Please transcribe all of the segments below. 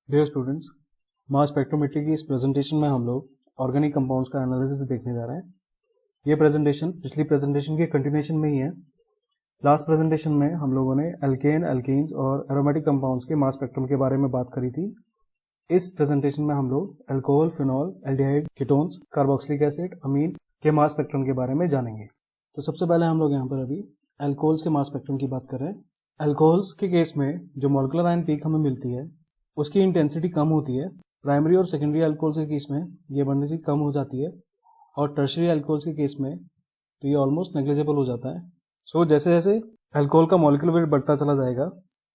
Dear students, mass spectrometry की इस presentation में हम लोग ऑर्गेनिक कंपाउंड्स का एनालिसिस देखने जा रहे हैं। ये प्रेजेंटेशन पिछली प्रेजेंटेशन के कंटिन्यूएशन में ही है। लास्ट प्रेजेंटेशन में हम लोगों ने एल्केन, एल्कीन्स और एरोमेटिक कंपाउंड्स के मास स्पेक्ट्रम के बारे में बात करी थी। इस प्रेजेंटेशन में हम लोग alcohol, phenol, aldehyde, ketones, carboxylic acid, amine के मास स्पेक्ट्रम के बारे में जानेंगे। तो सबसे पहले हम लोग यहाँ पर अभी अल्कोहल्स के मास स्पेक्ट्रम की बात कर रहे हैं। अल्कोहल्स के केस में जो मॉलिक्यूलर आयन पीक हमें मिलती है उसकी इंटेंसिटी कम होती है। प्राइमरी और सेकेंडरी अल्कोहल्स के केस में ये अबंडेंसी कम हो जाती है और टर्शियरी अल्कोहल्स के केस में तो ये ऑलमोस्ट नेग्लिजिबल हो जाता है। सो जैसे जैसे अल्कोहल का मॉलिक्यूलर वेट बढ़ता चला जाएगा,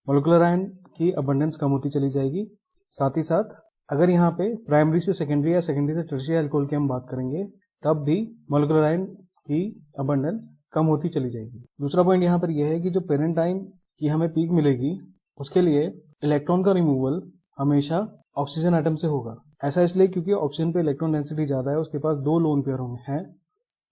मॉलिक्यूलर आयन की अबंडेंस कम होती चली जाएगी। साथ ही साथ अगर यहाँ पे प्राइमरी से सेकेंडरी या सेकेंडरी से टर्शियरी अल्कोहल की हम बात करेंगे तब भी मॉलिक्यूलर आयन की अबंडेंस कम होती चली जाएगी। दूसरा पॉइंट यहाँ पर यह है कि जो पेरेंट आयन की हमें पीक मिलेगी उसके लिए इलेक्ट्रॉन का रिमूवल हमेशा ऑक्सीजन एटम से होगा। ऐसा इसलिए क्योंकि ऑक्सीजन पे इलेक्ट्रॉन डेंसिटी ज़्यादा है, उसके पास 2 लोन पेयर हैं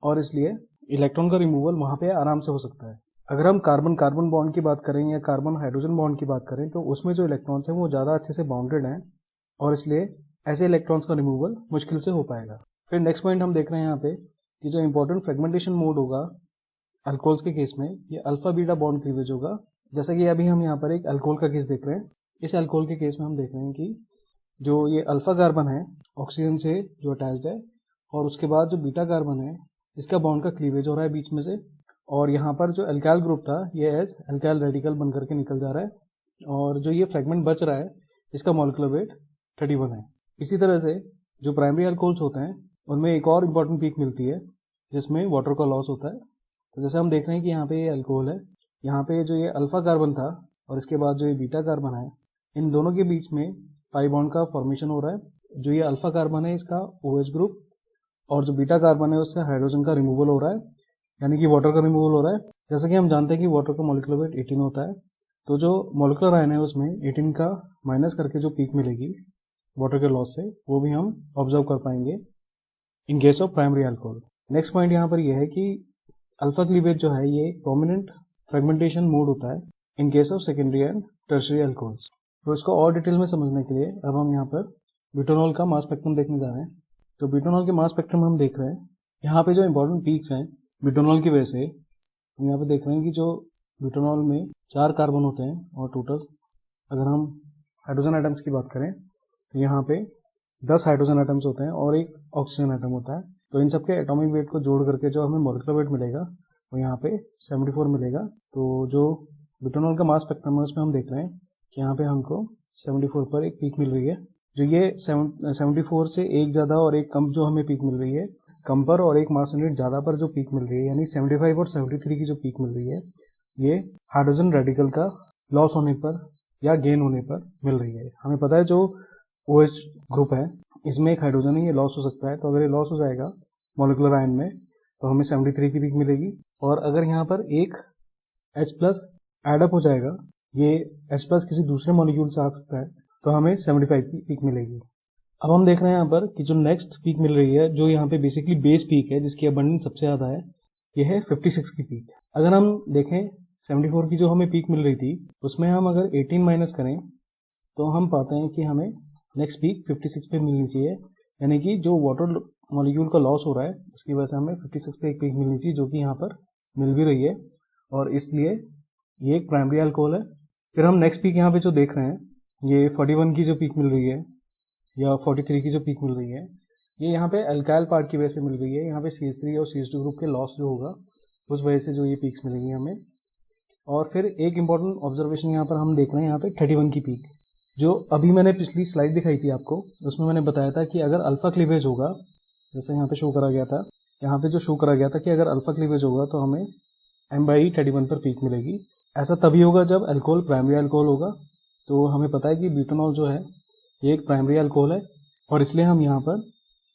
और इसलिए इलेक्ट्रॉन का रिमूवल वहाँ पे आराम से हो सकता है। अगर हम कार्बन कार्बन बॉन्ड की बात करें या कार्बन हाइड्रोजन बॉन्ड की बात करें तो उसमें जो इलेक्ट्रॉन्स हैं वो ज़्यादा अच्छे से बाउंडेड हैं और इसलिए ऐसे इलेक्ट्रॉन्स का रिमूवल मुश्किल से हो पाएगा। फिर नेक्स्ट पॉइंट हम देख रहे हैं यहाँ पे कि जो इंपॉर्टेंट फ्रेगमेंटेशन मोड होगा अल्कोहल्स के केस में ये अल्फा बीटा बॉन्ड क्लीवेज होगा। जैसा कि अभी हम यहाँ पर एक अल्कोहल का केस देख रहे हैं। इस अल्कोहल के केस में हम देख रहे हैं कि जो ये अल्फा कार्बन है ऑक्सीजन से जो अटैच्ड है और उसके बाद जो बीटा कार्बन है इसका बॉन्ड का क्लीवेज हो रहा है बीच में से, और यहाँ पर जो अल्काइल ग्रुप था ये एज अल्काइल रेडिकल बन करके निकल जा रहा है और जो ये फ्रेगमेंट बच रहा है इसका मॉलिक्यूलर वेट 31 है। इसी तरह से जो प्राइमरी अल्कोहल्स होते हैं उनमें एक और इम्पॉर्टेंट पीक मिलती है जिसमें वाटर का लॉस होता है। तो जैसे हम देख रहे हैं कि यहाँ पे ये अल्कोहल है, यहाँ पे जो ये अल्फा कार्बन था और इसके बाद जो ये बीटा कार्बन है इन दोनों के बीच में पाई बॉन्ड का फॉर्मेशन हो रहा है। जो ये अल्फा कार्बन है इसका OH ग्रुप और जो बीटा कार्बन है उससे हाइड्रोजन का रिमूवल हो रहा है, यानी कि वाटर का रिमूवल हो रहा है। जैसा कि हम जानते हैं कि वाटर का मॉलिक्यूलर वेट 18 होता है, तो जो मॉलिक्यूलर आयन है उसमें 18 का माइनस करके जो पीक मिलेगी वाटर के लॉस से वो भी हम ऑब्जर्व कर पाएंगे in case of primary alcohol. Next point यहाँ पर यह है कि अल्फा क्लीवेज जो है ये प्रोमिनेंट फ्रेगमेंटेशन मोड होता है in case of secondary and tertiary alcohols. तो इसको और डिटेल में समझने के लिए अब हम यहाँ पर ब्यूटानॉल का मास स्पेक्ट्रम देखने जा रहे हैं। तो ब्यूटानॉल के मास स्पेक्ट्रम हम देख रहे हैं। यहाँ पे जो इंपॉर्टेंट पीक्स हैं ब्यूटानॉल की वजह से हम यहाँ पे देख रहे हैं कि जो ब्यूटानॉल में 4 कार्बन होते हैं और टोटल अगर हम हाइड्रोजन एटम्स की बात करें तो यहाँ पे 10 हाइड्रोजन एटम्स होते हैं और एक ऑक्सीजन एटम होता है। तो इन सबके एटॉमिक वेट को जोड़ करके जो हमें मॉलिक्यूलर वेट मिलेगा वो यहाँ पे 74 मिलेगा। तो जो ब्यूटानॉल का मास स्पेक्ट्रम है उसमें हम देख रहे हैं कि यहाँ पे हमको 74 पर एक पीक मिल रही है। जो ये 74 से एक ज़्यादा और एक कम जो हमें पीक मिल रही है, कम पर और एक मास यूनिट ज़्यादा पर जो पीक मिल रही है यानी 75 और 73 की जो पीक मिल रही है ये हाइड्रोजन रेडिकल का लॉस होने पर या गेन होने पर मिल रही है। हमें पता है जो OH ग्रुप है इसमें एक हाइड्रोजन है, ये लॉस हो सकता है। तो अगर ये लॉस हो जाएगा मॉलिक्यूलर आयन में तो हमें 73 की पीक मिलेगी और अगर यहाँ पर एक H+ एडअप हो जाएगा, ये H+ किसी दूसरे मॉलिक्यूल से आ सकता है तो हमें 75 की पीक मिलेगी। अब हम देख रहे हैं यहाँ पर कि जो नेक्स्ट पीक मिल रही है जो यहाँ पे बेसिकली बेस पीक है जिसकी अबंडेंस सबसे ज़्यादा है, ये है 56 की पीक। अगर हम देखें 74 की जो हमें पीक मिल रही थी उसमें हम अगर 18 माइनस करें तो हम पाते हैं कि हमें नेक्स्ट पीक 56 पे मिलनी चाहिए, यानी कि जो वाटर मॉलिक्यूल का लॉस हो रहा है उसकी वजह से हमें 56 पे एक पीक मिलनी चाहिए जो कि यहाँ पर मिल भी रही है और इसलिए ये एक प्राइमरी अल्कोहल है। फिर हम नेक्स्ट पीक यहाँ पे जो देख रहे हैं ये 41 की जो पीक मिल रही है या 43 की जो पीक मिल रही है ये यहाँ पे अल्काइल पार्ट की वजह से मिल रही है। यहाँ पे CH3 और CH2 ग्रुप के लॉस जो होगा उस वजह से जो ये पीक्स मिलेंगी हमें। और फिर एक इम्पॉर्टेंट ऑब्जर्वेशन यहाँ पर हम देख रहे हैं यहाँ पे 31 की पीक, जो अभी मैंने पिछली स्लाइड दिखाई थी आपको उसमें मैंने बताया था कि अगर अल्फा क्लीवेज होगा, जैसे यहाँ पे शो करा गया था, यहाँ पे जो शो करा गया था कि अगर अल्फा क्लीवेज होगा तो हमें M/31 पर पीक मिलेगी। ऐसा तभी होगा जब अल्कोहल प्राइमरी अल्कोहल होगा। तो हमें पता है कि ब्यूटानॉल जो है ये एक प्राइमरी अल्कोहल है और इसलिए हम यहाँ पर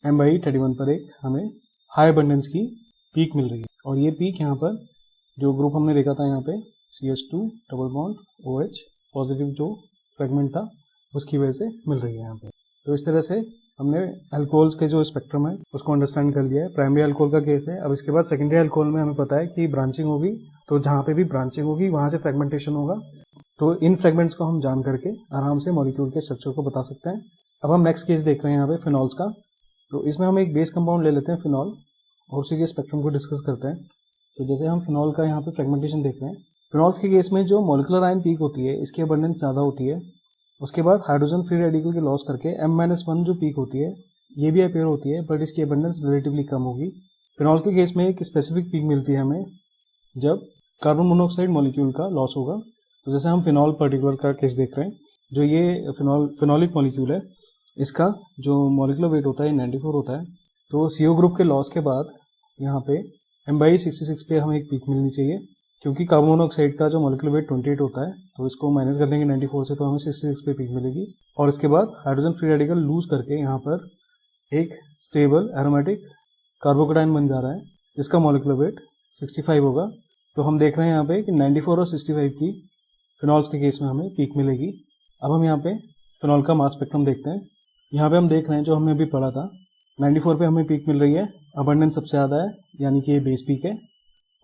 M/31 पर एक हमें हाई अबंडेंस की पीक मिल रही है और ये पीक यहाँ पर जो ग्रुप हमने देखा था यहाँ पे CH2 double bond OH positive जो फ्रेगमेंट था उसकी वजह से मिल रही है यहाँ पे। तो इस तरह से हमने अल्कोहल्स के जो स्पेक्ट्रम है उसको अंडरस्टैंड कर लिया है। प्राइमरी अल्कोहल का केस है। अब इसके बाद सेकेंडरी अल्कोहल में हमें पता है कि ब्रांचिंग होगी, तो जहाँ पे भी ब्रांचिंग होगी वहाँ से फ्रेगमेंटेशन होगा। तो इन फ्रेगमेंट्स को हम जान करके आराम से मॉलिक्यूल के स्ट्रक्चर को बता सकते हैं। अब हम नेक्स्ट केस देख रहे हैं यहाँ पे फिनॉल्स का। तो इसमें हम एक बेस कंपाउंड ले लेते हैं फिनॉल और उसी के स्पेक्ट्रम को डिस्कस करते हैं। तो जैसे हम फिनॉल का यहाँ पे फ्रेगमेंटेशन देख रहे हैं, फिनॉल्स के केस में जो मॉलिक्यूलर आयन पीक होती है इसकी अबंडेंस ज़्यादा होती है। उसके बाद हाइड्रोजन फ्री रेडिकल के लॉस करके M-1 जो पीक होती है ये भी अपीयर होती है, बट इसकी अबंडेंस रिलेटिवली कम होगी। फिनॉल के केस में एक स्पेसिफिक पीक मिलती है हमें जब कार्बन मोनोऑक्साइड मॉलिक्यूल का लॉस होगा। तो जैसे हम फिनॉल पर्टिकुलर का केस देख रहे हैं, जो ये फिनॉलिक मॉलिक्यूल है इसका जो मॉलिक्यूलर वेट होता है 94 होता है। तो CO ग्रुप के लॉस के बाद यहाँ पे M/66 पे हमें एक पीक मिलनी चाहिए, क्योंकि कार्बन मोनोऑक्साइड का जो मॉलिक्यूलर वेट 28 होता है तो इसको माइनस कर देंगे 94 से, तो हमें 66 पे पीक मिलेगी। और इसके बाद हाइड्रोजन फ्री रेडिकल लूज करके यहाँ पर एक स्टेबल एरोमेटिक कार्बोकेटाइन बन जा रहा है जिसका मॉलिक्यूलर वेट 65 होगा। तो हम देख रहे हैं यहाँ पे कि 94 और 65 की फिनॉल्स के केस में हमें पीक मिलेगी। अब हम यहाँ पे फिनॉल का मास स्पेक्ट्रम देखते हैं। यहाँ पे हम देख रहे हैं जो हमने अभी पढ़ा था, 94 पे हमें पीक मिल रही है, अबंडेंस सबसे ज़्यादा है यानी कि ये बेस पीक है।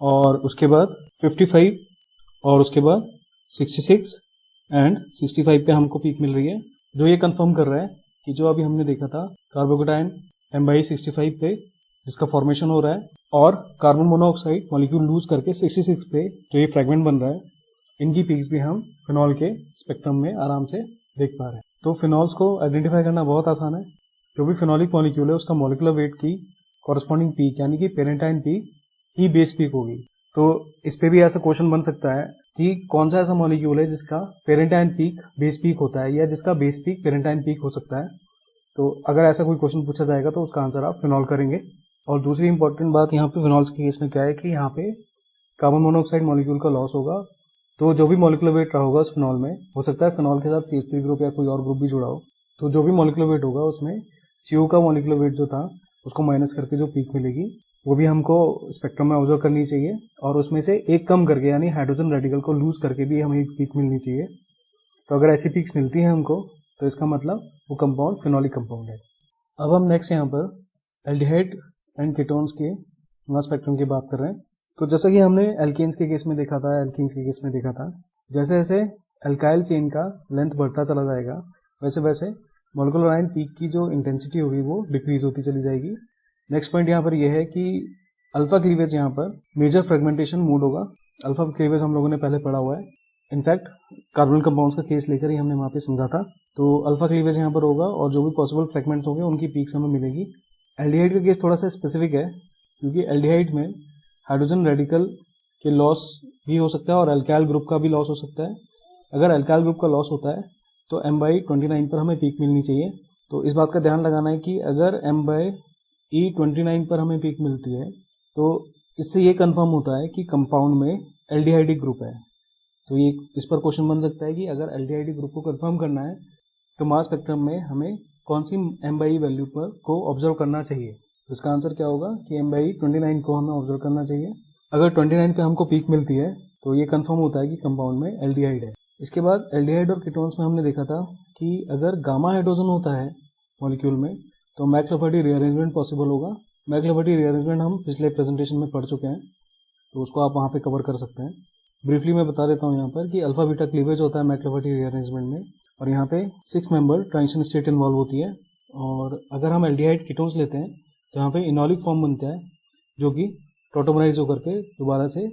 और उसके बाद 55 और उसके बाद 66 एंड 65 पे हमको पीक मिल रही है, जो ये कंफर्म कर रहा है कि जो अभी हमने देखा था कार्बोकेटाइन M/65 पे जिसका फॉर्मेशन हो रहा है और कार्बन मोनोऑक्साइड मॉलिक्यूल लूज करके 66 पे जो ये फ्रेगमेंट बन रहा है, इनकी पीक्स भी हम फिनॉल के स्पेक्ट्रम में आराम से देख पा रहे हैं। तो फिनॉल्स को आइडेंटिफाई करना बहुत आसान है। जो भी फिनॉलिक मॉलिक्यूल है उसका मॉलिक्यूलर वेट की कॉरस्पॉन्डिंग पीक यानी कि पेरेंटाइन पीक ही बेस पीक होगी। तो इस पे भी ऐसा क्वेश्चन बन सकता है कि कौन सा ऐसा मॉलिक्यूल है जिसका पेरेंटाइन पीक बेस पीक होता है या जिसका बेस पीक पेरेंटाइन पीक हो सकता है। तो अगर ऐसा कोई क्वेश्चन पूछा जाएगा तो उसका आंसर आप फिनॉल करेंगे। और दूसरी इंपॉर्टेंट बात यहाँ पे फिनॉल्स के केस में क्या है कि यहाँ पे कार्बन मोनोऑक्साइड मॉलिक्यूल का लॉस होगा, तो जो भी मॉलिक्यूलर वेट रहा होगा उस फिनॉल में, हो सकता है फिनॉल के साथ CH3 ग्रुप या कोई और ग्रुप भी जुड़ा हो, तो जो भी मॉलिक्यूलर वेट होगा उसमें CO का मॉलिक्यूलर वेट जो था उसको माइनस करके जो पीक मिलेगी वो भी हमको स्पेक्ट्रम में ऑब्जर्व करनी चाहिए। और उसमें से एक कम करके यानी हाइड्रोजन रेडिकल को लूज करके भी हमें एक पीक मिलनी चाहिए। तो अगर ऐसी पीक्स मिलती हैं हमको तो इसका मतलब वो कंपाउंड फिनॉलिक कंपाउंड है। अब हम नेक्स्ट यहाँ पर एल्डिहाइड एंड कीटोन्स के मास स्पेक्ट्रम की बात कर रहे हैं। तो जैसा कि हमने एल्केन्स के केस में देखा था, एल्कीन्स के केस में देखा था, जैसे जैसे एल्काइल चेन का लेंथ बढ़ता चला जाएगा वैसे वैसे मॉलिक्यूलर आयन पीक की जो इंटेंसिटी होगी वो डिक्रीज होती चली जाएगी। नेक्स्ट पॉइंट यहाँ पर यह है कि अल्फा क्लीवेज यहाँ पर मेजर फ्रेगमेंटेशन मोड होगा। अल्फा क्लीवेज हम लोगों ने पहले पढ़ा हुआ है, इनफैक्ट कार्बन कंपाउंड्स का केस लेकर ही हमने वहाँ पे समझा था। तो अल्फा क्लीवेज यहाँ पर होगा और जो भी पॉसिबल फ्रेगमेंट्स होंगे उनकी पीक्स हमें मिलेगी। एल्डिहाइड का केस थोड़ा सा स्पेसिफिक है क्योंकि एल्डिहाइड में हाइड्रोजन रेडिकल के लॉस भी हो सकता है और अल्काइल ग्रुप का भी लॉस हो सकता है। अगर अल्काइल ग्रुप का लॉस होता है तो M/29 पर हमें पीक मिलनी चाहिए। तो इस बात का ध्यान लगाना है कि अगर M/29 पर हमें पीक मिलती है तो इससे ये कंफर्म होता है कि कंपाउंड में एल्डिहाइडिक ग्रुप है। तो ये इस पर क्वेश्चन बन सकता है कि अगर एल्डिहाइडिक ग्रुप को कंफर्म करना है तो मास स्पेक्ट्रम में हमें कौन सी M/E वैल्यू पर को ऑब्जर्व करना चाहिए। तो इसका आंसर क्या होगा कि M/29 को हमें ऑब्जर्व करना चाहिए। अगर 29 पे हमको पीक मिलती है तो ये कंफर्म होता है कि कंपाउंड में एल्डिहाइड है। इसके बाद एल्डिहाइड और कीटोन्स में हमने देखा था कि अगर गामा हाइड्रोजन होता है मॉलिक्यूल में तो मैक्लाफर्टी रीअरेंजमेंट पॉसिबल होगा। मैक्लाफर्टी रीअरेंजमेंट हम पिछले प्रेजेंटेशन में पढ़ चुके हैं, तो उसको आप वहाँ पे कवर कर सकते हैं। ब्रीफली मैं बता देता हूँ यहाँ पर कि अल्फा बीटा क्लीवेज होता है मैक्लाफर्टी रीअरेंजमेंट में, और यहाँ पे 6 मेंबर ट्रांजिशन स्टेट इन्वॉल्व होती है। और अगर हम एल्डिहाइड कीटोन्स लेते हैं तो यहाँ पे इनॉलिक फॉर्म बनता है जो कि टॉटोमराइज होकर के दोबारा से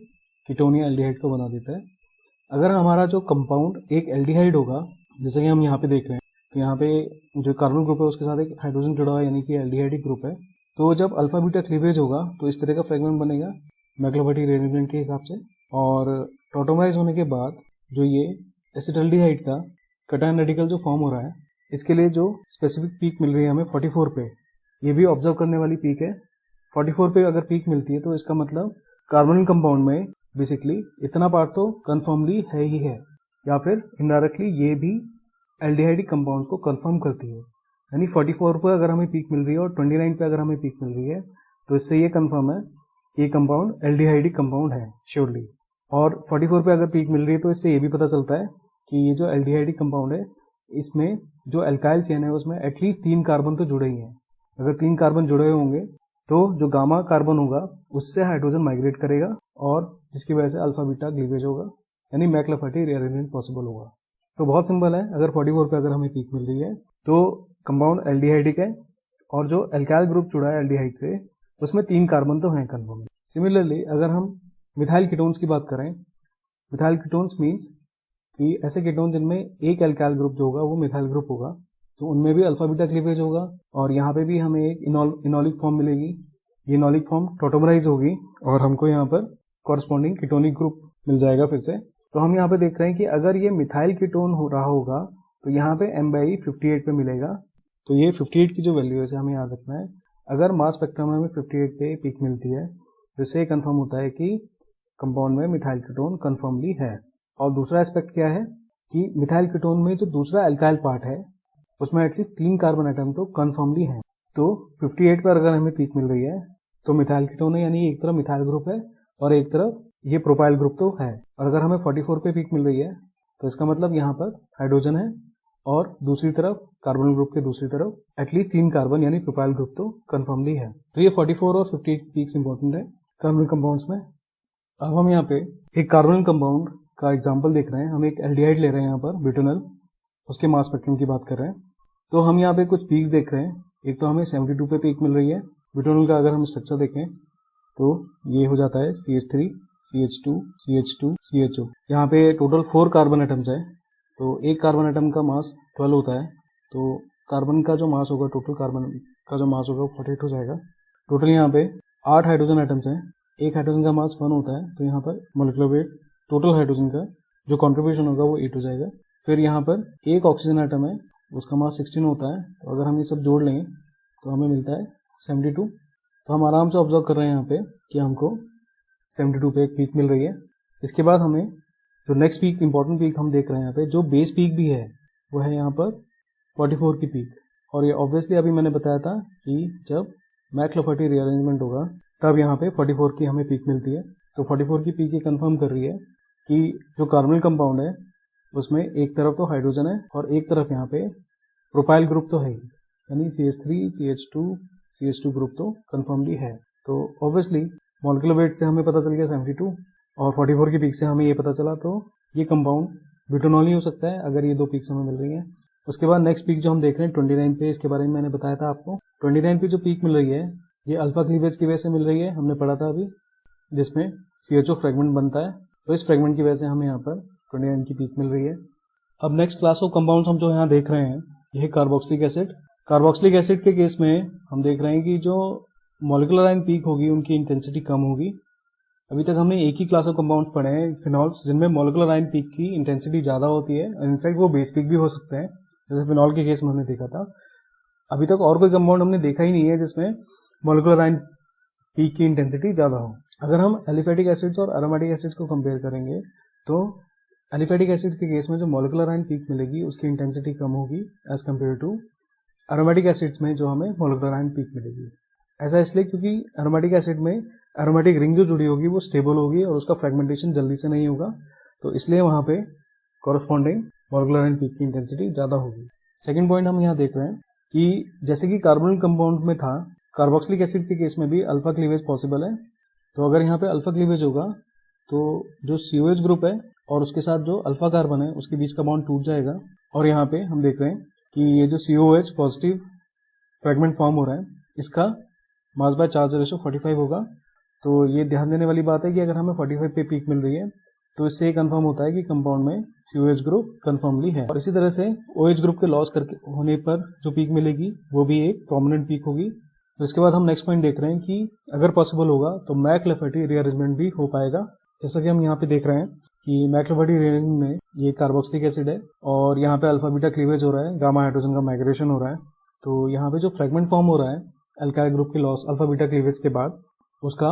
कीटोन या एल्डिहाइड को बना देता है। अगर हमारा जो कंपाउंड एक एल्डिहाइड होगा, जैसे कि हम यहाँ पे देख रहे हैं, तो यहाँ पे जो कार्बन ग्रुप है उसके साथ एक हाइड्रोजन जुड़ा हुआ है यानी कि एल्डिहाइडिक ग्रुप है। तो जब अल्फा बीटा क्लीवेज होगा तो इस तरह का फ्रेगमेंट बनेगा मैक्लाफर्टी रीअरेंजमेंट के हिसाब से। और टॉटोमराइज होने के बाद जो ये एसिटाल्डिहाइड का कैटायन रेडिकल जो फॉर्म हो रहा है, इसके लिए जो स्पेसिफिक पीक मिल रही है हमें 44 पे, ये भी ऑब्जर्व करने वाली पीक है। 44 पे अगर पीक मिलती है तो इसका मतलब कार्बोनिल कंपाउंड में बेसिकली इतना पार्ट तो कन्फर्मली है ही है, या फिर इनडायरेक्टली ये भी एल्डिहाइडिक कंपाउंड्स को कंफर्म करती है। यानी 44 पे अगर हमें पीक मिल रही है और 29 पे अगर हमें पीक मिल रही है तो इससे ये कंफर्म है कि ये कंपाउंड एल्डिहाइडिक कंपाउंड है श्योरली। और 44 पे अगर पीक मिल रही है तो इससे ये भी पता चलता है कि ये जो एल्डिहाइडिक कंपाउंड है इसमें जो एल्काइल चेन है उसमें एटलीस्ट 3 कार्बन तो जुड़े ही हैं। अगर 3 कार्बन जुड़े होंगे तो जो गामा कार्बन होगा उससे हाइड्रोजन माइग्रेट करेगा और जिसकी वजह से अल्फा बीटा क्लीवेज होगा, यानी मैक्लाफर्टी रीअरेंजमेंट पॉसिबल होगा। तो बहुत सिंपल है, अगर 44 पे अगर हमें पीक मिल रही है तो कंपाउंड एल्डिहाइडिक है और जो एल्काइल ग्रुप जुड़ा है एल्डिहाइड से उसमें 3 कार्बन तो हैं कन्फर्म। सिमिलरली अगर हम मिथाइल कीटोन्स की बात करें, मिथाइल कीटोन्स मीन्स कि ऐसे कीटोन जिनमें एक एल्काइल ग्रुप जो होगा वो मिथाइल ग्रुप होगा, तो उनमें भी अल्फा बीटा क्लीवेज होगा और यहाँ पे भी हमें एक इनोलिक फॉर्म मिलेगी। ये इनोलिक फॉर्म टोटोमराइज होगी और हमको यहाँ पर कॉरस्पॉन्डिंग कीटोनिक ग्रुप मिल जाएगा फिर से। तो हम यहाँ पे देख रहे हैं कि अगर ये मिथाइल कीटोन हो रहा होगा तो यहाँ पे M/E 58 पे मिलेगा। तो ये 58 की जो वैल्यू है हमें याद रखना है। अगर मास स्पेक्ट्रम में हमें 58 पे पीक मिलती है तो इससे कंफर्म होता है कि कंपाउंड में मिथाइल कीटोन कंफर्मली है। और दूसरा एस्पेक्ट क्या है कि मिथाइल कीटोन में जो दूसरा एल्काइल पार्ट है उसमें एटलीस्ट 3 कार्बन एटम तो कंफर्मली हैं। तो 58 पर अगर हमें पीक मिल रही है तो मिथाइल कीटोन है, यानी एक तरफ मिथाइल ग्रुप है और एक तरफ ये प्रोपाइल ग्रुप तो है। और अगर हमें 44 पे पीक मिल रही है तो इसका मतलब यहाँ पर हाइड्रोजन है और दूसरी तरफ कार्बन ग्रुप के दूसरी तरफ एटलीस्ट 3 कार्बन यानी प्रोपाइल ग्रुप तो कंफर्मली है। तो ये 44 और 58 पीक्स इंपॉर्टेंट है कार्बन कंपाउंड्स में। अब हम यहाँ पे एक कार्बन कंपाउंड का एग्जाम्पल देख रहे हैं। हम एक एल्डिहाइड ले रहे हैं यहाँ पर ब्यूटेनॉल, उसके मास स्पेक्ट्रम की बात कर रहे हैं। तो हम यहाँ पे कुछ पीक्स देख रहे हैं। एक तो हमें 72 पे पीक मिल रही है ब्यूटेनॉल का। अगर हम स्ट्रक्चर देखें तो ये हो जाता है CH3 CH2 CH2 CHO। यहाँ पे टोटल 4 कार्बन एटम्स है। तो एक कार्बन एटम का मास 12 होता है, तो कार्बन का जो मास होगा, टोटल कार्बन का जो मास होगा 48 हो जाएगा। टोटल यहाँ पे 8 हाइड्रोजन एटम्स हैं, एक हाइड्रोजन का मास 1 होता है, तो यहाँ पर मोलिकुलर वेट टोटल हाइड्रोजन का जो कॉन्ट्रीब्यूशन होगा वो 8 हो जाएगा। फिर यहाँ पर एक ऑक्सीजन एटम है, उसका मास 16 होता है। तो अगर हम ये सब जोड़ लेंगे तो हमें मिलता है 72। तो हम आराम से ऑब्जर्व कर रहे हैं यहाँ पे कि हमको 72 पे एक पीक मिल रही है। इसके बाद हमें जो नेक्स्ट पीक, इंपॉर्टेंट पीक हम देख रहे हैं यहाँ पे, जो बेस पीक भी है वो है यहाँ पर 44 की पीक। और ये ऑब्वियसली अभी मैंने बताया था कि जब मैक्लाफर्टी रीअरेंजमेंट होगा तब यहाँ पे 44 की हमें पीक मिलती है। तो 44 की पीक ये कंफर्म कर रही है कि जो कार्बन कंपाउंड है उसमें एक तरफ तो हाइड्रोजन है और एक तरफ यहाँ पे प्रोपाइल ग्रुप तो है ही, यानी CH3 CH2 ग्रुप तो कंफर्मली है। तो ऑब्वियसली मॉलिक्यूलर वेट से हमें पता चल गया 72 और 44 की पीक से हमें ये पता चला, तो ये कंपाउंड ब्यूटेनॉल ही हो सकता है अगर ये 2 पीक्स हमें मिल रही हैं। उसके बाद नेक्स्ट पीक जो हम देख रहे हैं 29 पे, इसके बारे में मैंने बताया था आपको। 29 पे जो पीक मिल रही है ये अल्फा क्लीवेज की वजह से मिल रही है, हमने पढ़ा था अभी, जिसमें CHO फ्रेगमेंट बनता है। तो इस फ्रेगमेंट की वजह से हमें यहाँ पर 29 की पीक मिल रही है। अब नेक्स्ट क्लास ऑफ कंपाउंड्स हम जो यहाँ देख रहे हैं ये कार्बोक्सिलिक एसिड। कार्बोक्सिलिक एसिड के केस में हम देख रहे हैं कि जो मॉलिक्यूलर आयन पीक होगी उनकी इंटेंसिटी कम होगी। अभी तक हमने एक ही क्लास ऑफ कंपाउंड्स पढ़े हैं फिनॉल्स, जिनमें मॉलिक्यूलर आयन पीक की इंटेंसिटी ज़्यादा होती है, इनफैक्ट वो बेस पीक भी हो सकते हैं, जैसे फिनॉल के केस में हमने देखा था। अभी तक और कोई कंपाउंड हमने देखा ही नहीं है जिसमें मॉलिक्यूलर आयन पीक की इंटेंसिटी ज़्यादा हो। अगर हम एलिफेटिक एसिड्स और एरोमेटिक एसिड्स को कंपेयर करेंगे तो एलिफेटिक एसिड के केस में जो मॉलिक्यूलर आयन पीक मिलेगी उसकी इंटेंसिटी कम होगी as compare to aromatic acids में जो हमें मॉलिक्यूलर आयन पीक मिलेगी। ऐसा इसलिए क्योंकि एरोमेटिक एसिड में एरोमेटिक रिंग जो जुड़ी होगी वो स्टेबल होगी और उसका फ्रेगमेंटेशन जल्दी से नहीं होगा, तो इसलिए वहाँ पे कॉरस्पॉन्डिंग मॉलिक्यूलर आयन पीक की इंटेंसिटी ज़्यादा होगी। सेकेंड पॉइंट हम यहाँ देख रहे हैं कि जैसे कि कार्बोनिल कंपाउंड में था, कार्बोक्सिलिक एसिड के केस में भी अल्फा क्लीवेज पॉसिबल है। तो अगर यहाँ पे अल्फा क्लीवेज होगा तो जो COH ग्रुप है और उसके साथ जो अल्फा कार्बन है उसके बीच का बॉन्ड टूट जाएगा। और यहाँ पे हम देख रहे हैं कि ये जो COH पॉजिटिव फ्रेगमेंट फॉर्म हो रहा है इसका मास बाय चार्ज रेशो 45 होगा। तो ये ध्यान देने वाली बात है कि अगर हमें 45 पे पीक मिल रही है तो इससे कंफर्म होता है कि कंपाउंड में COH ग्रुप कंफर्मली है। और इसी तरह से OH ग्रुप के लॉस करके होने पर जो पीक मिलेगी वो भी एक प्रोमिनेंट पीक होगी। तो इसके बाद हम नेक्स्ट पॉइंट देख रहे हैं कि अगर पॉसिबल होगा तो मैक्लाफर्टी रीअरेंजमेंट भी हो पाएगा। जैसा कि हम यहाँ पे देख रहे हैं कि मैक्लाफर्टी रीअरेंजमेंट में ये कार्बोक्सिलिक एसिड है और यहाँ पे अल्फा बीटा क्लीवेज हो रहा है, गामा हाइड्रोजन का माइग्रेशन हो रहा है। तो यहाँ पे जो फ्रेगमेंट फॉर्म हो रहा है अल्काइल ग्रुप के लॉस अल्फा बीटा क्लीवेज के बाद, उसका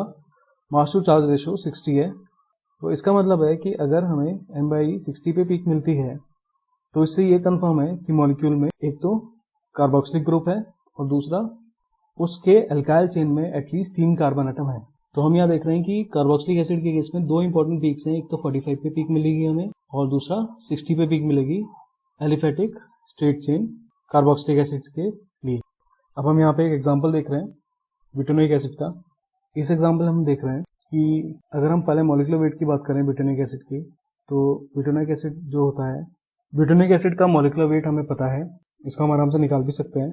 मास टू चार्ज रेशो 60 है। तो इसका मतलब है कि अगर हमें M/E 60 पे पीक मिलती है तो इससे ये कंफर्म है कि मॉलिक्यूल में एक तो कार्बोक्सिलिक ग्रुप है और दूसरा उसके अल्काइल चेन में एटलीस्ट 3 कार्बन एटम है। तो हम यहाँ देख रहे हैं कि कार्बोक्सिलिक एसिड के केस में 2 इंपॉर्टेंट पीक्स हैं, एक तो 45 पे पीक मिलेगी हमें और दूसरा 60 पे पीक मिलेगी aliphatic straight chain carboxylic acids के लिए। अब हम यहाँ पे एक एग्जांपल देख रहे हैं ब्यूटेनोइक एसिड का। इस एग्जांपल हम देख रहे हैं कि अगर हम पहले मॉलिक्यूलर वेट की बात करें ब्यूटेनोइक एसिड की तो ब्यूटेनोइक एसिड जो होता है, ब्यूटेनोइक एसिड का मॉलिक्यूलर वेट हमें पता है, इसको हम आराम से निकाल भी सकते हैं।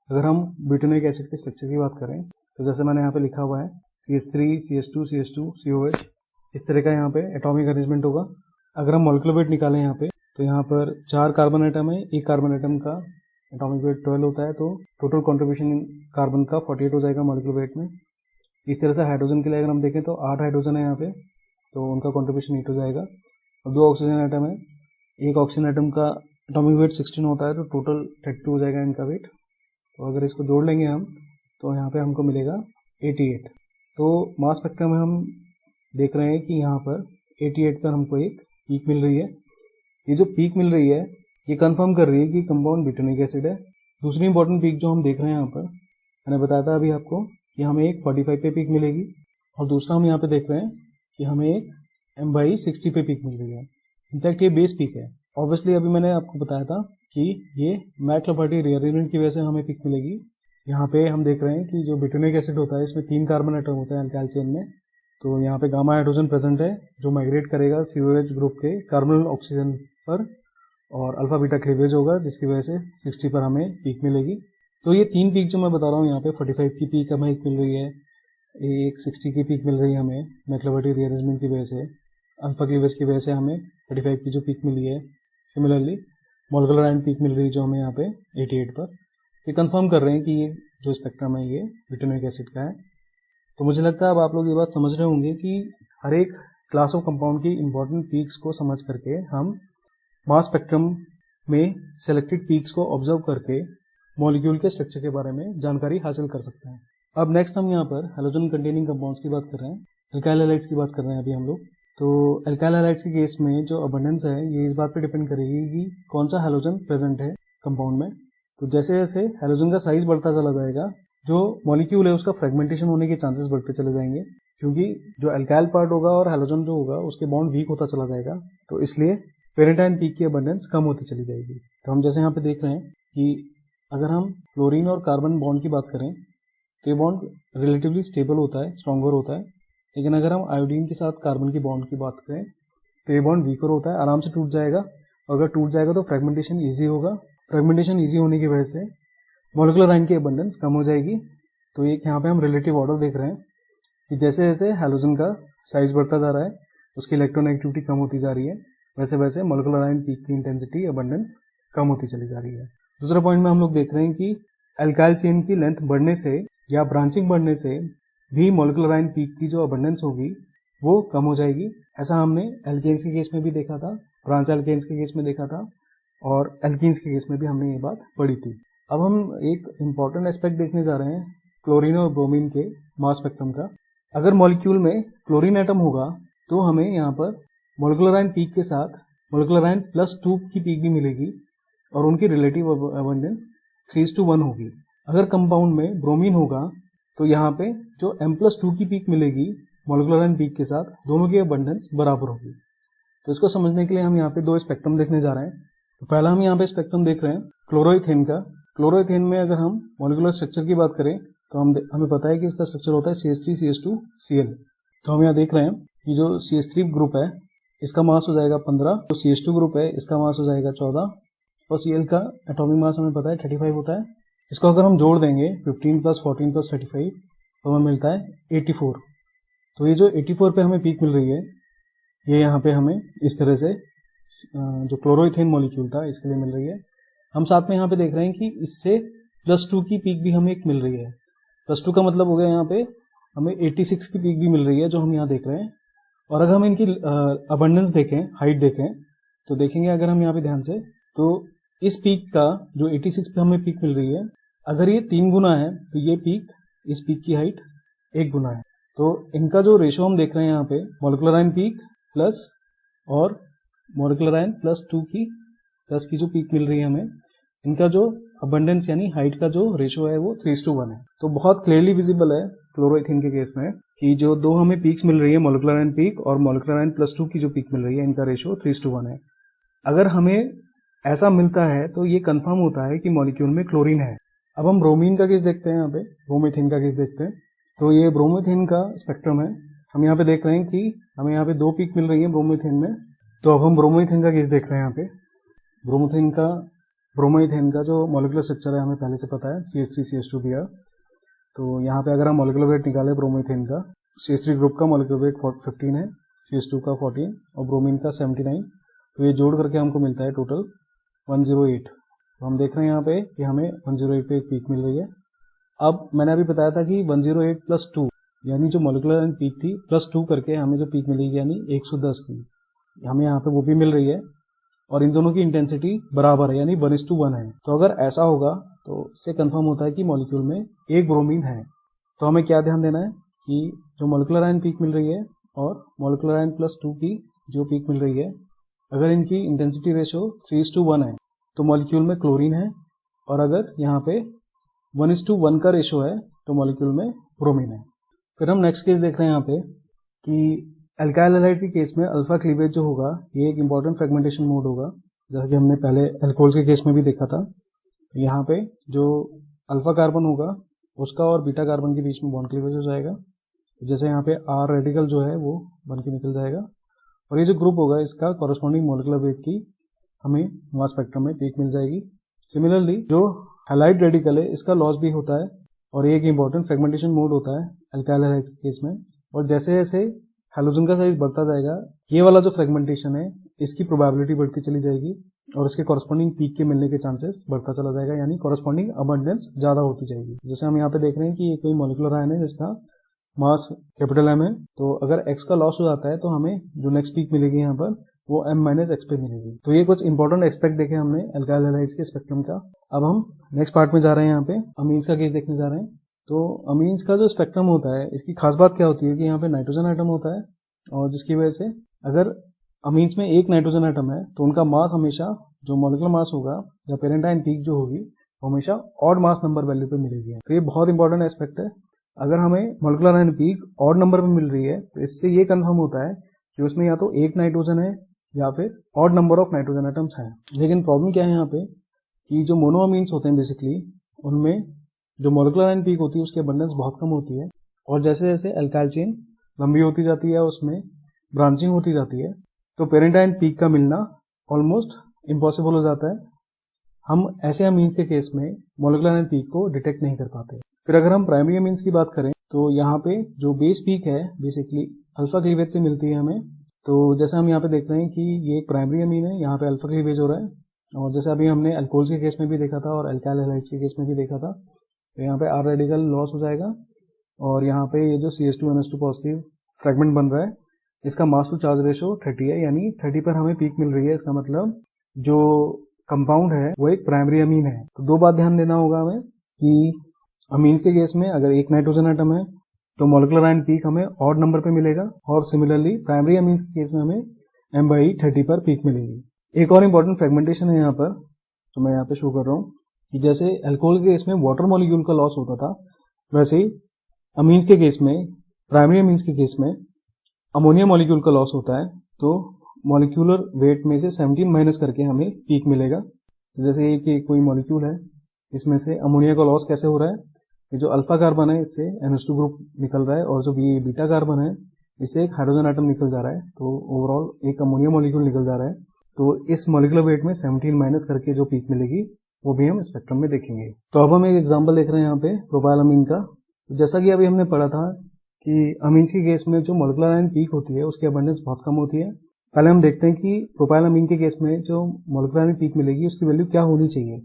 अगर हम ब्यूटेनोइक एसिड के स्ट्रक्चर की बात करें तो जैसे मैंने यहाँ पे लिखा हुआ है CH3 CH2 CH2 COH, इस तरह का यहाँ पे एटॉमिक अरेंजमेंट होगा। अगर हम मॉलिक्यूलर वेट निकालें यहाँ पे तो यहाँ पर 4 कार्बन एटम है, एक कार्बन एटम का एटॉमिक वेट 12 होता है, तो टोटल कॉन्ट्रीब्यूशन कार्बन का 48 हो जाएगा मॉलिक्यूलर वेट में। इस तरह से हाइड्रोजन के लिए अगर हम देखें तो 8 हाइड्रोजन है यहाँ पे, तो उनका कॉन्ट्रीब्यूशन 8 हो जाएगा। और 2 ऑक्सीजन एटम है, एक ऑक्सीजन एटम का एटॉमिक वेट 16 होता है, तो टोटल 32 हो जाएगा इनका वेट। तो अगर इसको जोड़ लेंगे हम तो यहाँ पे हमको मिलेगा 88। तो मास स्पेक्ट्रम में हम देख रहे हैं कि यहाँ पर 88 पर हमको एक पीक मिल रही है। ये जो पीक मिल रही है ये कंफर्म कर रही है कि कंपाउंड ब्यूटेनिक एसिड है। दूसरी इंपॉर्टेंट पीक जो हम देख रहे हैं यहाँ पर, मैंने बताया था अभी आपको कि हमें एक 45 पे पीक मिलेगी, और दूसरा हम यहाँ पे देख रहे हैं कि हमें एक M/60 पे पीक मिल रही है। इनफैक्ट ये बेस पीक है। ऑब्वियसली अभी मैंने आपको बताया था कि ये मैक्लोफर्टी रीअरेंजमेंट की वजह से हमें पीक मिलेगी। यहाँ पे हम देख रहे हैं कि जो ब्यूटेनिक एसिड होता है इसमें 3 कार्बन एटम होते हैं अल्काइल चेन में, तो यहाँ पे गामा हाइड्रोजन प्रेजेंट है जो माइग्रेट करेगा COH ग्रुप के कार्बोनिल ऑक्सीजन पर, और अल्फा बीटा क्लीवेज होगा जिसकी वजह से 60 पर हमें पीक मिलेगी। तो ये 3 पीक जो मैं बता रहा हूँ यहाँ पे 45 की पीक हमें एक मिल रही है, एक 60 की पीक मिल रही है हमें मैक्लोफर्टी रीअरेंजमेंट की वजह से, अल्फा क्लीवेज की वजह से हमें 35 की जो पीक मिली है। सिमिलरली मॉलिक्यूलर आयन पीक मिल रही है जो हमें यहाँ पे 88 पर। ये कंफर्म कर रहे हैं कि ये जो स्पेक्ट्रम है ये ब्यूटेनोइक एसिड का है। तो मुझे लगता है अब आप लोग ये बात समझ रहे होंगे कि हर एक क्लास ऑफ कंपाउंड की इंपॉर्टेंट पीक्स को समझ करके हम मास स्पेक्ट्रम में सेलेक्टेड पीक्स को ऑब्जर्व करके मॉलिक्यूल के स्ट्रक्चर के बारे में जानकारी हासिल कर सकते हैं। अब नेक्स्ट हम यहाँ पर हैलोजन कंटेनिंग कंपाउंड्स की बात कर रहे हैं, एल्काइल हैलाइड्स की बात कर रहे हैं अभी हम लोग। तो एल्काइल हैलाइड्स के केस में जो अबंडेंस है ये इस बात पे डिपेंड करेगी कि कौन सा हैलोजन प्रेजेंट है कंपाउंड में। तो जैसे जैसे हैलोजन का साइज बढ़ता चला जाएगा, जो मॉलिक्यूल है उसका फ्रेगमेंटेशन होने के चांसेस बढ़ते चले जाएंगे, क्योंकि जो एल्काइल पार्ट होगा और हैलोजन जो होगा उसके बॉन्ड वीक होता चला जाएगा, तो इसलिए पेरेंटाइन पीक की अबंडेंस कम होती चली जाएगी। तो हम जैसे यहाँ पे देख रहे हैं कि अगर हम फ्लोरीन और कार्बन बॉन्ड की बात करें तो ये बॉन्ड रिलेटिवली स्टेबल होता है, स्ट्रॉन्गर होता है। लेकिन अगर हम आयोडीन के साथ कार्बन की बॉन्ड की बात करें तो ये बॉन्ड वीकर होता है, आराम से टूट जाएगा। अगर टूट जाएगा तो फ्रेगमेंटेशन ईजी होगा। फ्रेगमेंटेशन ईजी होने की वजह से मॉलिक्यूलर आयन की अबंडेंस कम हो जाएगी। तो एक यहाँ पे हम रिलेटिव ऑर्डर देख रहे हैं कि जैसे जैसे हैलोजन का साइज बढ़ता जा रहा है, उसकी इलेक्ट्रोनेगेटिविटी कम होती जा रही है, वैसे वैसे मॉलिक्यूलर आयन पीक की इंटेंसिटी अबंडेंस कम होती चली जा रही है। दूसरा पॉइंट में हम लोग देख रहे हैं कि एल्काइल चेन की लेंथ बढ़ने से या ब्रांचिंग बढ़ने से भी मॉलिक्यूलर आयन पीक की जो अबंडेंस होगी वो कम हो जाएगी। ऐसा हमने एल्केन्स के केस में भी देखा था, ब्रांच एल्केन्स के केस में देखा था, और एल्कीन्स के केस में भी हमने ये बात पढ़ी थी। अब हम एक इंपॉर्टेंट एस्पेक्ट देखने जा रहे हैं क्लोरीन और ब्रोमीन के मास स्पेक्ट्रम का। अगर मॉलिक्यूल में क्लोरीन एटम होगा तो हमें यहाँ पर मॉलिक्यूलर आयन पीक के साथ मॉलिक्यूलर आयन +2 की पीक भी मिलेगी और उनकी रिलेटिव अबंडेंस 3:1 होगी। अगर कंपाउंड में ब्रोमीन होगा तो यहाँ पे जो M+2 की पीक मिलेगी मॉलिक्यूलर आयन पीक के साथ, दोनों की अबंडेंस बराबर होगी। तो इसको समझने के लिए हम यहाँ पे 2 स्पेक्ट्रम देखने जा रहे हैं। तो पहला हम यहाँ पे स्पेक्ट्रम देख रहे हैं क्लोरोइथेन का। क्लोरोइथेन में अगर हम मॉलिक्यूलर स्ट्रक्चर की बात करें तो हमें पता है कि इसका स्ट्रक्चर होता है CH3 CH2 Cl। तो हम यहाँ देख रहे हैं कि जो CH3 ग्रुप है इसका मास हो जाएगा 15, तो CH2 ग्रुप है इसका मास हो जाएगा 14, और Cl का एटॉमिक मास हमें पता है 35 होता है। इसको अगर हम जोड़ देंगे 15 + 14 + 35 तो हमें मिलता है 84। तो ये जो 84 पे हमें पीक मिल रही है ये यहाँ पे हमें इस तरह से जो क्लोरोइथेन मॉलिक्यूल था इसके लिए मिल रही है। हम साथ में यहाँ पे देख रहे हैं कि इससे +2 की पीक भी हमें एक मिल रही है। +2 का मतलब हो गया यहाँ पे हमें 86 की पीक भी मिल रही है जो हम यहाँ देख रहे हैं। और अगर हम इनकी अबंडेंस देखें, हाइट देखें, तो देखेंगे अगर हम यहाँ पे ध्यान से, तो इस पीक का जो 86 पे हमें पीक मिल रही है, अगर ये 3 गुना है तो ये पीक इस पीक की हाइट 1 गुना है। तो इनका जो रेशो हम देख रहे हैं यहाँ पे मॉलिक्यूलर आयन पीक प्लस और मॉलिक्यूलर आयन +2 की प्लस की जो पीक मिल रही है हमें, इनका जो अबंडेंस यानी हाइट का जो रेशो है वो 3:1 है। तो बहुत क्लियरली विजिबल है क्लोरोइथेन के केस में कि जो 2 हमें पीक्स मिल रही है मॉलिक्यूलर आयन पीक और मॉलिक्यूलर आयन +2 की जो पीक मिल रही है, इनका रेशो 3:1 है। अगर हमें ऐसा मिलता है तो ये कंफर्म होता है कि मॉलिक्यूल में क्लोरीन है। अब हम ब्रोमीन का केस देखते हैं, यहाँ पे ब्रोमीथेन का केस देखते हैं। तो ये ब्रोमीथेन का स्पेक्ट्रम है। हम यहाँ पे देख रहे हैं कि हमें यहाँ पे 2 पीक मिल रही है ब्रोमीथेन में, तो अब हम ब्रोमोइथेन का केस देख रहे हैं यहाँ पे। ब्रोमोइथेन का जो मॉलिक्यूलर स्ट्रक्चर है हमें पहले से पता है, CH3CH2Br। तो यहाँ पे अगर हम मॉलिक्यूलर वेट निकाले ब्रोमोइथेन का, CH3 ग्रुप का मॉलिक्यूलर वेट 15 है, CH2 का 14 और ब्रोमीन का 79, तो ये जोड़ करके हमको मिलता है टोटल 108। तो हम देख रहे हैं यहाँ पे कि हमें 108 पे एक पीक मिल रही है। अब मैंने अभी बताया था कि 108 प्लस 2 यानी जो मॉलिक्यूलर पीक थी प्लस 2 करके हमें जो पीक मिलेगी यानी 110 की, हमें यहाँ पे वो भी मिल रही है और इन दोनों की इंटेंसिटी बराबर है यानी 1:1 है। तो अगर ऐसा होगा तो इससे कंफर्म होता है कि मॉलिक्यूल में एक ब्रोमीन है। तो हमें क्या ध्यान देना है कि जो मॉलिक्यूलर आयन पीक मिल रही है और मॉलिक्यूलर आयन प्लस 2 की जो पीक मिल रही है, अगर इनकी इंटेंसिटी रेशियो 3:1 है तो मॉलिक्यूल में क्लोरीन है, और अगर यहाँ पे 1:1 का रेशियो है तो मॉलिक्यूल में ब्रोमीन है। फिर हम नेक्स्ट केस देख रहे हैं यहाँ पे कि एल्काइल हैलाइड के केस में अल्फा क्लीवेज जो होगा ये एक इंपॉर्टेंट फ्रेगमेंटेशन मोड होगा, जैसा कि हमने पहले एल्कोहल्स के केस में भी देखा था। यहाँ पे जो अल्फा कार्बन होगा उसका और बीटा कार्बन के बीच में बॉन्ड क्लीवेज हो जाएगा, जैसे यहाँ पे R रेडिकल जो है वो बन के निकल जाएगा, और ये जो ग्रुप होगा इसका कॉरस्पॉन्डिंग मॉलिक्यूलर वेट की हमें मास स्पेक्ट्रम में पीक मिल जाएगी। सिमिलरली जो हैलाइड रेडिकल है इसका लॉस भी होता है और ये एक इंपॉर्टेंट फ्रेगमेंटेशन मोड होता है एल्काइल हैलाइड के केस में, और जैसे जैसे हैलोजन का साइज बढ़ता जाएगा ये वाला जो फ्रेगमेंटेशन है इसकी प्रोबेबिलिटी बढ़ती चली जाएगी और इसके कॉरस्पॉन्डिंग पीक के मिलने के चांसेस बढ़ता चला जाएगा, यानी कॉरस्पॉन्डिंग अबंडेंस ज्यादा होती जाएगी। जैसे हम यहाँ पे देख रहे हैं कि ये कोई मॉलिक्यूलर आयन है जिसका मास कैपिटल M है, तो अगर X का लॉस हो जाता है तो हमें जो नेक्स्ट पीक मिलेगी यहाँ पर वो M-X पे मिलेगी। तो ये कुछ इंपॉर्टेंट एस्पेक्ट देखे हमने एल्काइल हैलाइड्स के स्पेक्ट्रम का। अब हम नेक्स्ट पार्ट में जा रहे हैं, यहाँ पे अमीन्स का केस देखने जा रहे हैं। तो अमीन्स का जो स्पेक्ट्रम होता है इसकी खास बात क्या होती है कि यहाँ पे नाइट्रोजन आइटम होता है, और जिसकी वजह से अगर अमीन्स में एक नाइट्रोजन आइटम है तो उनका मास हमेशा जो मॉलिक्यूलर मास होगा या पेरेंट आयन पीक जो होगी वो हमेशा ऑड मास नंबर वैल्यू पे मिलेगी। तो ये बहुत इंपॉर्टेंट एस्पेक्ट है। अगर हमें molecular ion peak odd number पे मिल रही है तो इससे ये कंफर्म होता है कि उसमें या तो एक नाइट्रोजन है या फिर odd number of nitrogen items हैं। लेकिन प्रॉब्लम क्या है यहाँ पे कि जो मोनोअमीन्स होते हैं बेसिकली उनमें जो मॉलिक्यूलर आयन पीक होती है उसकी अबंडेंस बहुत कम होती है, और जैसे जैसे एल्काइल चेन लंबी होती जाती है उसमें ब्रांचिंग होती जाती है तो पेरेंट आयन पीक का मिलना ऑलमोस्ट इम्पॉसिबल हो जाता है। हम ऐसे अमीन्स के केस में मॉलिक्यूलर आयन पीक को डिटेक्ट नहीं कर पाते। फिर अगर हम प्राइमरी अमीन्स की बात करें तो यहाँ पे जो बेस पीक है बेसिकली अल्फा क्लीवेज से मिलती है हमें। तो जैसे हम यहाँ पे देख रहे हैं कि ये एक प्राइमरी अमीन है, यहाँ पे अल्फा क्लीवेज हो रहा है, और जैसे अभी हमने अल्कोहल्स के केस में भी देखा था और एल्काइल हैलाइड्स के केस में भी देखा था, तो यहाँ पे R रेडिकल लॉस हो जाएगा और यहाँ पे ये जो CH2NH2 पॉजिटिव फ्रेगमेंट बन रहा है इसका मास टू चार्ज रेशियो 30 है, यानी 30 पर हमें पीक मिल रही है। इसका मतलब जो कंपाउंड है वो एक प्राइमरी अमीन है। तो दो बात ध्यान देना होगा हमें कि अमीन्स के केस में अगर एक नाइट्रोजन आइटम है तो मॉलिक्यूलर आयन पीक हमें ऑड नंबर पे मिलेगा, और सिमिलरली प्राइमरी अमीन्स के केस में हमें M/30 पर पीक मिलेगी। एक और इंपॉर्टेंट फ्रेगमेंटेशन है यहाँ पर तो मैं यहाँ पे शो कर रहा हूँ कि जैसे अल्कोहल के केस में वाटर मॉलिक्यूल का लॉस होता था, वैसे ही अमीन्स के केस में प्राइमरी अमीन्स के केस में अमोनिया मॉलिक्यूल का लॉस होता है। तो मॉलिक्यूलर वेट में से 17 माइनस करके हमें पीक मिलेगा। जैसे ये कि कोई मॉलिक्यूल है इसमें से अमोनिया का लॉस कैसे हो रहा है, ये जो अल्फा कार्बन है इससे NH2 ग्रुप निकल रहा है और जो बीटा कार्बन है इससे एक हाइड्रोजन आइटम निकल जा रहा है, तो ओवरऑल एक अमोनिया मॉलिक्यूल निकल जा रहा है। तो इस मॉलिक्यूलर वेट में 17 माइनस करके जो पीक मिलेगी वो भी हम स्पेक्ट्रम में देखेंगे। तो अब हम एक एग्जांपल देख रहे हैं यहाँ पे प्रोपाइल अमीन का। जैसा कि अभी हमने पढ़ा था कि अमीन्स के केस में जो मॉलिक्यूलर आयन पीक होती है उसकी अबंडेंस बहुत कम होती है। पहले हम देखते हैं कि प्रोपाइल अमीन के केस में जो मॉलिक्यूलर आयन पीक मिलेगी उसकी वैल्यू क्या होनी चाहिए।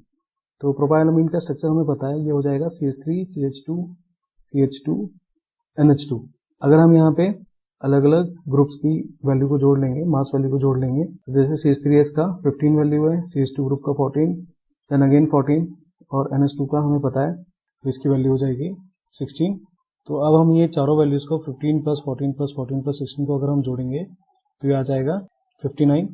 तो प्रोपाइल अमीन का स्ट्रक्चर हमें पता है, ये हो जाएगा CH3 CH2 CH2 NH2। अगर हम यहाँ पे अलग अलग ग्रुप्स की वैल्यू को जोड़ लेंगे, मास वैल्यू को जोड़ लेंगे, तो जैसे CH3S का 15 वैल्यू है, CH2 ग्रुप का 14, देन अगेन 14, और NH2 का हमें पता है तो इसकी वैल्यू हो जाएगी 16। तो अब हम ये चारों वैल्यूज को 15 प्लस 14 प्लस 14 प्लस 16 को अगर हम जोड़ेंगे तो ये आ जाएगा 59,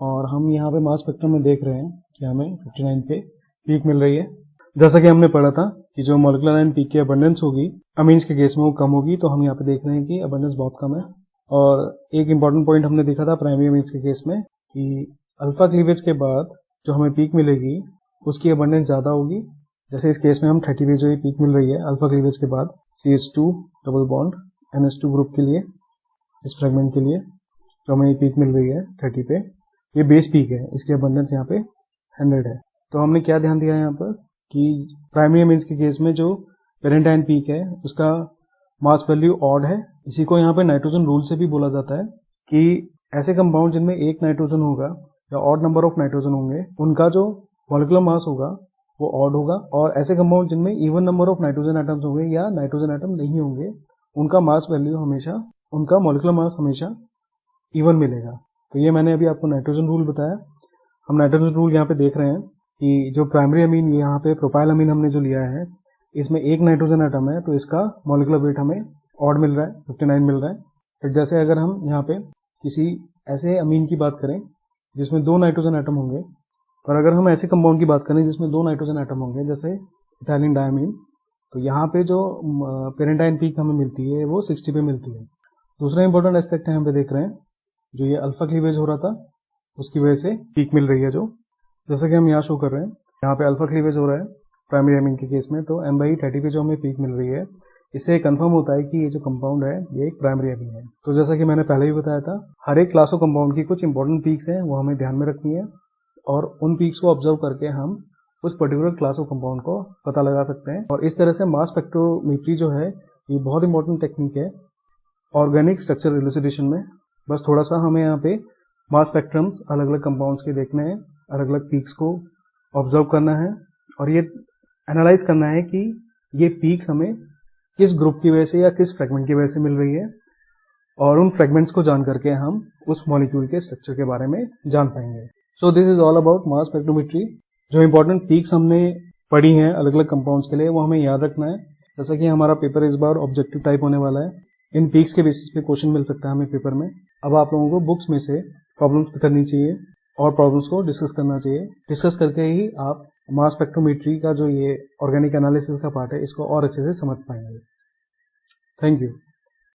और हम यहाँ पे मास स्पेक्ट्रम में देख रहे हैं कि हमें 59 पे पीक मिल रही है। जैसा कि हमने पढ़ा था कि जो मॉलिक्यूलर आयन पीक की अबंडेंस होगी अमीन्स के केस में वो कम होगी, तो हम यहाँ पे देख रहे हैं कि अबंडेंस बहुत कम है। और एक इंपॉर्टेंट पॉइंट हमने देखा था प्राइमरी अमीन्स के केस में कि अल्फा क्लीवेज के बाद जो हमें पीक मिलेगी उसकी अबंडेंस ज्यादा होगी। जैसे इस केस में हम 30 पे जो ये पीक मिल रही है अल्फा क्लीवेज के बाद CH2 double bond NH2 group के लिए, इस फ्रेगमेंट के लिए, जो हमें पीक मिल रही है 30 पे, ये बेस पीक है, इसकी अबंडेंस यहाँ पे 100 है। तो हमने क्या ध्यान दिया है यहाँ पर कि प्राइमरी अमीन्स के केस में जो पेरेंटाइन पीक है उसका मास वैल्यू ऑड है। इसी को यहाँ पे नाइट्रोजन रूल से भी बोला जाता है कि ऐसे कंपाउंड जिनमें एक नाइट्रोजन होगा या ऑड नंबर ऑफ नाइट्रोजन होंगे उनका जो मॉलिक्यूलर मास होगा वो ऑड होगा, और ऐसे कंपाउंड जिनमें even number of nitrogen atoms होंगे या नाइट्रोजन एटम नहीं होंगे उनका मास वैल्यू हमेशा, उनका मॉलिक्यूलर मास हमेशा इवन मिलेगा। तो ये मैंने अभी आपको नाइट्रोजन रूल बताया। हम नाइट्रोजन रूल यहाँ पे देख रहे हैं कि जो प्राइमरी अमीन यहाँ पे प्रोपाइल अमीन हमने जो लिया है इसमें एक नाइट्रोजन एटम है तो इसका मॉलिक्यूलर वेट हमें ऑड मिल रहा है, 59 मिल रहा है। फिर जैसे अगर हम यहाँ पे किसी ऐसे अमीन की बात करें जिसमें 2 नाइट्रोजन एटम होंगे, और अगर हम ऐसे कंपाउंड की बात करें जिसमें 2 नाइट्रोजन एटम होंगे जैसे इथाइलिन डायमीन, तो यहाँ पे जो पेरेंटाइन पीक हमें मिलती है वो 60 पे मिलती है। दूसरा इंपॉर्टेंट एस्पेक्ट है, हम पे देख रहे हैं जो ये अल्फा क्लीवेज हो रहा था उसकी वजह से पीक मिल रही है, जो जैसे कि हम यहाँ शो कर रहे हैं, यहाँ पे अल्फा क्लीवेज हो रहा है प्राइमरी अमीन के केस में, तो M/30 पे जो हमें पीक मिल रही है इससे कंफर्म होता है कि ये जो कंपाउंड है ये एक प्राइमरी अमीन है। तो जैसा कि मैंने पहले भी बताया था, हर एक क्लास ऑफ कंपाउंड की कुछ इंपॉर्टेंट पीक्स हैं वो हमें ध्यान में रखनी है, और उन पीक्स को ऑब्जर्व करके हम उस पर्टिकुलर क्लास ऑफ कंपाउंड को पता लगा सकते हैं। और इस तरह से मास स्पेक्ट्रोमेट्री जो है ये बहुत इंपॉर्टेंट टेक्निक है ऑर्गेनिक स्ट्रक्चर इलुसिडेशन में। बस थोड़ा सा हमें यहाँ पे मास स्पेक्ट्रम्स अलग अलग कंपाउंड्स के देखने हैं, अलग अलग पीक्स को ऑब्जर्व करना है और ये एनालाइज करना है कि ये पीक्स हमें किस ग्रुप की वजह से या किस फ्रेगमेंट की वजह से मिल रही है, और उन फ्रेगमेंट्स को जान करके हम उस मॉलिक्यूल के स्ट्रक्चर के बारे में जान पाएंगे। So this is all about mass spectrometry. जो इंपॉर्टेंट पीक्स हमने पढ़ी हैं अलग अलग कंपाउंड्स के लिए वो हमें याद रखना है। जैसा कि हमारा पेपर इस बार ऑब्जेक्टिव टाइप होने वाला है, इन पीक्स के बेसिस पे क्वेश्चन मिल सकता है हमें पेपर में। अब आप लोगों को बुक्स में से प्रॉब्लम्स करनी चाहिए और प्रॉब्लम्स को डिस्कस करना चाहिए। डिस्कस करके ही आप मास स्पेक्ट्रोमेट्री का जो ये ऑर्गेनिक एनालिसिस का पार्ट है इसको और अच्छे से समझ पाएंगे। Thank you.